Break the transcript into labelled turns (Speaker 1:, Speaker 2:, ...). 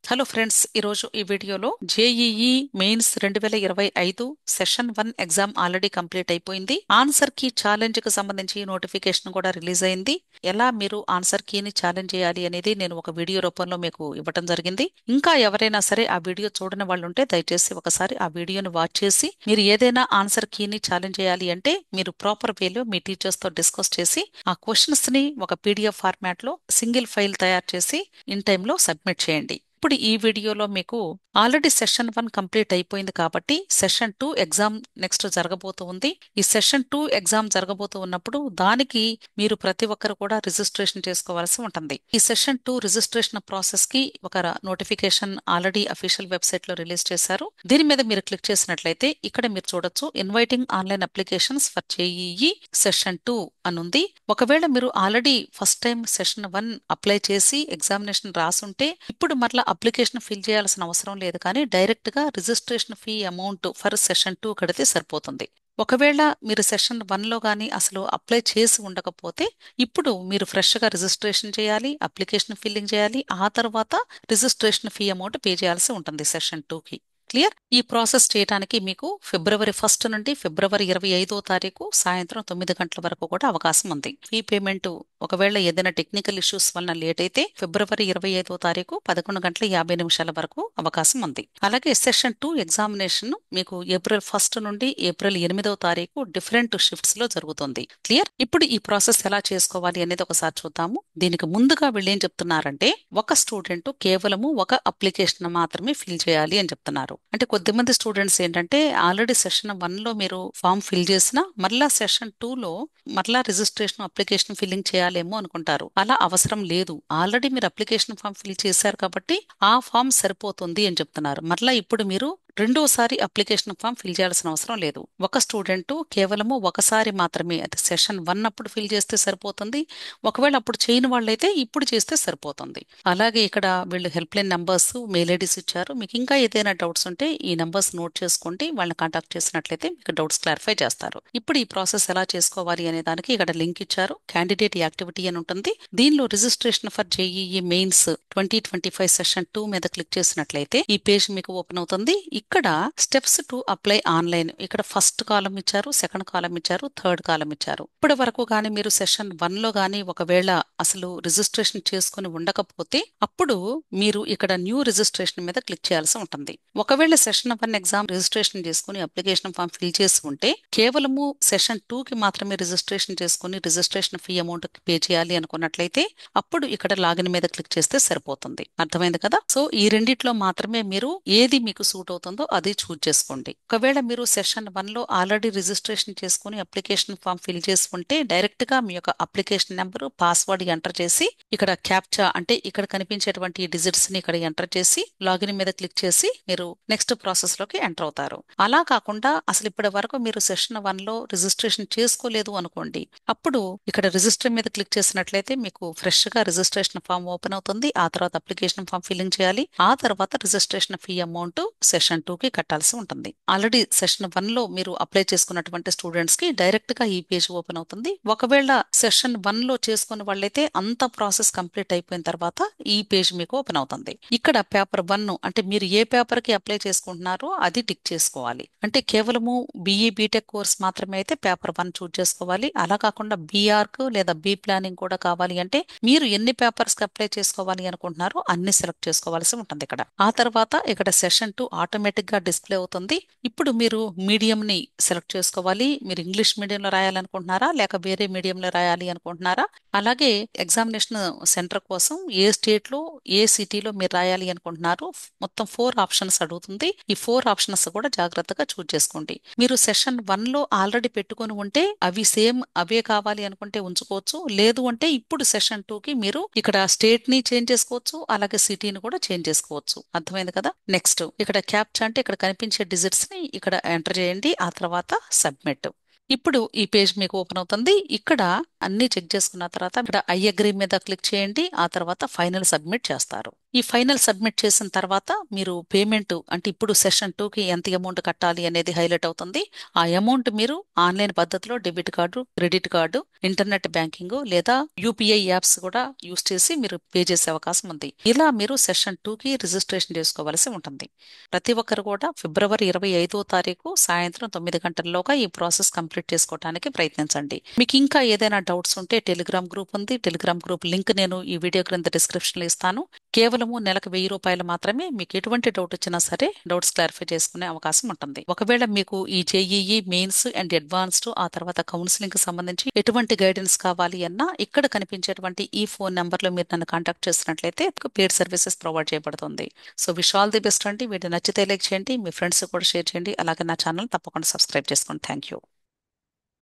Speaker 1: Hello friends, ఈరోజు ఈ వీడియోలో JEE mains 2025 session 1 exam already complete అయిపోయింది. ఆన్సర్ కీ ఛాలెంజ్ కి సంబంధించి నోటిఫికేషన్ కూడా రిలీజ్ అయింది. ఎలా మీరు ఆన్సర్ కీని ఛాలెంజ్ చేయాలి అనేది నేను ఒక వీడియో రూపంలో మీకు ఇవ్వడం జరిగింది. ఇంకా ఎవరైనా సరే ఆ వీడియో చూడని వాళ్ళు ఉంటే దయచేసి ఒకసారి ఆ వీడియోని వాచ్ చేసి మీరు ఏదైనా ఆన్సర్ కీని ఛాలెంజ్ చేయాలి అంటే మీరు ప్రాపర్ వేలో మీ టీచర్స్ తో డిస్కస్ చేసి ఆ క్వశ్చన్స్ ని ఒక పీడిఎఫ్ ఫార్మాట్ లో సింగిల్ ఫైల్ తయారు చేసి ఇన్ టైంలో సబ్మిట్ చేయండి. ఇప్పుడు ఈ వీడియోలో మీకు ఆల్రెడీ సెషన్ 1 కంప్లీట్ అయిపోయింది కాబట్టి సెషన్ 2 ఎగ్జామ్ నెక్స్ట్ జరగబోతూ ఉంది. ఈ సెషన్ 2 ఎగ్జామ్ జరగబోతూ ఉన్నప్పుడు దానికి మీరు ప్రతి ఒక్కరు కూడా రిజిస్ట్రేషన్ చేసుకోవాల్సి ఉంటుంది. ఈ సెషన్ 2 రిజిస్ట్రేషన్ ప్రాసెస్ కి ఒక నోటిఫికేషన్ ఆల్రెడీ అఫీషియల్ వెబ్సైట్ లో రిలీజ్ చేశారు. దీని మీద మీరు క్లిక్ చేసినట్లయితే ఇక్కడ మీరు చూడొచ్చు inviting online applications for JEE session 2 అనుంది. ఒకవేళ మీరు already first time session 1 apply చేసి ఎగ్జామినేషన్ రాసుంటే ఇప్పుడు మరలా అప్లికేషన్ ఫిల్ చేయాల్సిన అవసరం లేదు, కానీ డైరెక్ట్ గా registration fee amount for session 2 కడితే సరిపోతుంది. ఒకవేళ మీరు సెషన్ 1 లో గానీ అసలు అప్లై చేసి ఉండకపోతే ఇప్పుడు మీరు ఫ్రెష్ గా రిజిస్ట్రేషన్ చేయాలి, అప్లికేషన్ ఫిల్లింగ్ చేయాలి, ఆ తర్వాత రిజిస్ట్రేషన్ ఫీ అమౌంట్ పే చేయాల్సి ఉంటుంది సెషన్ 2 కి. క్లియర్? ఈ ప్రాసెస్ చేయడానికి మీకు ఫిబ్రవరి 1 నుండి ఫిబ్రవరి 25 సాయంత్రం 9 గంటల వరకు కూడా అవకాశం ఉంది. ఫీ పేమెంట్ ఒకవేళ ఏదైనా టెక్నికల్ ఇష్యూస్ వలన లేట్ అయితే ఫిబ్రవరి 25 11 గంటల 50 నిమిషాల వరకు అవకాశం ఉంది. అలాగే సెషన్ 2 ఎగ్జామినేషన్ మీకు ఏప్రిల్ 1 నుండి ఏప్రిల్ 8 డిఫరెంట్ షిఫ్ట్స్ లో జరుగుతుంది. క్లియర్? ఇప్పుడు ఈ ప్రాసెస్ ఎలా చేసుకోవాలి అనేది ఒకసారి చూద్దాము. దీనికి ముందుగా వీళ్ళు ఏం చెప్తున్నారంటే ఒక స్టూడెంట్ కేవలము ఒక అప్లికేషన్ మాత్రమే ఫిల్ చేయాలి అని చెప్తున్నారు. అంటే కొద్దిమంది స్టూడెంట్స్ ఏంటంటే ఆల్రెడీ సెషన్ 1 లో మీరు ఫామ్ ఫిల్ చేసినా మరలా సెషన్ 2 లో మరలా రిజిస్ట్రేషన్ అప్లికేషన్ ఫిల్లింగ్ చేయాలేమో అనుకుంటారు. అలా అవసరం లేదు. ఆల్రెడీ మీరు అప్లికేషన్ ఫామ్ ఫిల్ చేశారు కాబట్టి ఆ ఫామ్ సరిపోతుంది అని చెప్తున్నారు. మరలా ఇప్పుడు మీరు రెండోసారి అప్లికేషన్ ఫామ్ ఫిల్ చేయాల్సిన అవసరం లేదు. ఒక స్టూడెంట్ కేవలము ఒకసారి మాత్రమే అది సెషన్ 1 అప్పుడు ఫిల్ చేస్తే సరిపోతుంది. ఒకవేళ అప్పుడు చేయని వాళ్ళైతే ఇప్పుడు చేస్తే సరిపోతుంది. అలాగే ఇక్కడ వీళ్ళు help line numbers, mail IDs ఇచ్చారు. మీకు ఇంకా ఏదైనా డౌట్స్ ఉంటే ఈ నంబర్స్ నోట్ చేసుకోండి. వాళ్ళని కాంటాక్ట్ చేసినట్లయితే మీకు డౌట్స్ క్లారిఫై చేస్తారు. ఇప్పుడు ఈ ప్రాసెస్ ఎలా చేసుకోవాలి అనే దానికి ఇక్కడ లింక్ ఇచ్చారు. క్యాండిడేట్ యాక్టివిటీ అని ఉంటుంది. దీనిలో registration for JEE mains 2025 session 2 మీద క్లిక్ చేసినట్లయితే ఈ పేజ్ మీకు ఓపెన్ అవుతుంది. ఇక్కడ స్టెప్స్ టు అప్లై ఆన్లైన్ ఇక్కడ ఫస్ట్ కాలం ఇచ్చారు, సెకండ్ కాలం ఇచ్చారు, థర్డ్ కాలం ఇచ్చారు. ఇప్పటి వరకు గానీ మీరు సెషన్ 1 లో గానీ ఒకవేళ అసలు రిజిస్ట్రేషన్ చేసుకుని ఉండకపోతే అప్పుడు మీరు ఇక్కడ న్యూ రిజిస్ట్రేషన్ మీద క్లిక్ చేయాల్సి ఉంటుంది. ఒకవేళ సెషన్ 1 ఎగ్జామ్ రిజిస్ట్రేషన్ చేసుకుని అప్లికేషన్ ఫామ్ ఫిల్ చేసి ఉంటే కేవలము సెషన్ 2 కి మాత్రమే రిజిస్ట్రేషన్ చేసుకుని రిజిస్ట్రేషన్ ఫీ అమౌంట్ పే చేయాలి అనుకున్నట్లయితే అప్పుడు ఇక్కడ లాగిన్ మీద క్లిక్ చేస్తే సరిపోతుంది. అర్థమైంది కదా? సో ఈ రెండిట్లో మాత్రమే మీరు ఏది మీకు సూట్ అవుతుందో అది చూజ్ చేసుకోండి. ఒకవేళ మీరు సెషన్ 1 లో ఆల్రెడీ రిజిస్ట్రేషన్ చేసుకుని అప్లికేషన్ ఫామ్ ఫిల్ చేసి ఉంటే డైరెక్ట్ గా మీ యొక్క అప్లికేషన్ నెంబర్, పాస్వర్డ్ ఎంటర్ చేసి ఇక్కడ క్యాప్చా అంటే ఇక్కడ కనిపించేటువంటి డిజిట్స్ ని ఇక్కడ ఎంటర్ చేసి లాగిన్ మీద క్లిక్ చేసి మీరు నెక్స్ట్ ప్రాసెస్ లోకి ఎంటర్ అవుతారు. అలా కాకుండా అసలు ఇప్పటి వరకు మీరు సెషన్ 1 లో రిజిస్ట్రేషన్ చేసుకోలేదు అనుకోండి, అప్పుడు ఇక్కడ రిజిస్టర్ మీద క్లిక్ చేసినట్లయితే మీకు ఫ్రెష్ గా రిజిస్ట్రేషన్ ఫామ్ ఓపెన్ అవుతుంది. ఆ తర్వాత అప్లికేషన్ ఫామ్ ఫిల్లింగ్ చేయాలి. ఆ తర్వాత రిజిస్ట్రేషన్ ఫీ అమౌంట్ సెషన్ 2 కి కట్టాల్సి ఉంటుంది. ఆల్రెడీ సెషన్ 1 లో మీరు అప్లై చేసుకున్నటువంటి స్టూడెంట్స్ కి డైరెక్ట్ గా ఈ పేజ్ ఓపెన్ అవుతుంది. ఒకవేళ సెషన్ 1 లో చేసుకున్న వాళ్ళైతే అంత ప్రాసెస్ కంప్లీట్ అయిపోయిన తర్వాత ఈ పేజ్ మీకు ఓపెన్ అవుతుంది. ఇక్కడ పేపర్ 1 అంటే మీరు ఏ పేపర్ కి అప్లై చేసుకుంటున్నారో అది టిక్ చేసుకోవాలి. అంటే కేవలము బిఈ బీటెక్ కోర్స్ మాత్రమే అయితే పేపర్ 1 చూజ్ చేసుకోవాలి. అలా కాకుండా బీఆర్క్ లేదా బీ ప్లానింగ్ కూడా కావాలి అంటే మీరు ఎన్ని పేపర్స్ కి అప్లై చేసుకోవాలి అనుకుంటున్నారో అన్ని సెలెక్ట్ చేసుకోవాల్సి ఉంటుంది. ఇక్కడ ఆ తర్వాత ఇక్కడ సెషన్ 2 ఆటోమేటిక్ గా డిస్ప్లే అవుతుంది. ఇప్పుడు మీరు మీడియం ని సెలెక్ట్ చేసుకోవాలి. మీరు ఇంగ్లీష్ మీడియంలో రాయాలనుకుంటున్నారా లేక వేరే మీడియంలో రాయాలి అనుకుంటున్నారా? అలాగే ఎగ్జామినేషన్ సెంటర్ కోసం ఏ స్టేట్ లో ఏ సిటీలో మీరు రాయాలి అనుకుంటున్నారు మొత్తం 4 ఆప్షన్స్ అడుగుతుంది. ఈ 4 ఆప్షన్స్ కూడా జాగ్రత్తగా చూజ్ చేసుకోండి. మీరు సెషన్ 1 లో ఆల్రెడీ పెట్టుకుని ఉంటే అవి సేమ్ అవే కావాలి అనుకుంటే ఉంచుకోవచ్చు. లేదు అంటే ఇప్పుడు సెషన్ 2 కి మీరు ఇక్కడ స్టేట్ ని చేంజ్ చేసుకోవచ్చు, అలాగే సిటీని కూడా చేంజ్ చేసుకోవచ్చు. అర్థమైంది కదా? నెక్స్ట్ ఇక్కడ క్యాప్చా అంటే ఇక్కడ కనిపించే డిజిట్స్ ని ఇక్కడ ఎంటర్ చేయండి. ఆ తర్వాత సబ్మిట్. ఇప్పుడు ఈ పేజ్ మీకు ఓపెన్ అవుతుంది. ఇక్కడ అన్ని చెక్ చేసుకున్న తర్వాత ఇక్కడ ఐ అగ్రీ మీద క్లిక్ చేయండి. ఆ తర్వాత ఫైనల్ సబ్మిట్ చేస్తారు. ఈ ఫైనల్ సబ్మిట్ చేసిన తర్వాత మీరు పేమెంట్ అంటే ఇప్పుడు సెషన్ 2కి ఎంత అమౌంట్ కట్టాలి అనేది హైలైట్ అవుతుంది. ఆ అమౌంట్ మీరు ఆన్లైన్ పద్ధతిలో debit card, credit card, internet banking లేదా యూపీఐ యాప్స్ కూడా యూస్ చేసి మీరు పే చేసే అవకాశం ఉంది. ఇలా మీరు సెషన్ 2కి రిజిస్ట్రేషన్ చేసుకోవాల్సి ఉంటుంది. ప్రతి ఒక్కరు కూడా ఫిబ్రవరి 25వ తారీఖు సాయంత్రం 9 గంటల్లోగా ఈ ప్రాసెస్ కంప్లీట్ చేసుకోవడానికి ప్రయత్నించండి. మీకు ఇంకా ఏదైనా డౌట్స్ ఉంటే టెలిగ్రామ్ గ్రూప్ ఉంది. టెలిగ్రామ్ గ్రూప్ లింక్ నేను ఈ వీడియో క్రింద డిస్క్రిప్షన్ లో ఇస్తాను. కేవలము నెలకు 1000 రూపాయలు మాత్రమే. మీకు ఎటువంటి డౌట్ వచ్చినా సరే డౌట్స్ క్లారిఫై చేసుకునే అవకాశం ఉంటుంది. ఒకవేళ మీకు ఈ జేఈఈ మెయిన్స్ అండ్ అడ్వాన్స్డ్ ఆ తర్వాత కౌన్సిలింగ్ కి సంబంధించి ఎటువంటి గైడెన్స్ కావాలి అన్నా ఇక్కడ కనిపించేటువంటి ఈ ఫోన్ నెంబర్ లో మీరు నన్ను కాంటాక్ట్ చేసినట్లయితే పేడ్ సర్వీసెస్ ప్రొవైడ్ చేయబడుతుంది. So wish all the best అండి. వీడియో నచ్చితే లైక్ చేయండి, మీ ఫ్రెండ్స్ కూడా షేర్ చేయండి. అలాగే నా ఛానల్ తప్పకుండా సబ్స్క్రైబ్ చేసుకోండి. Thank you.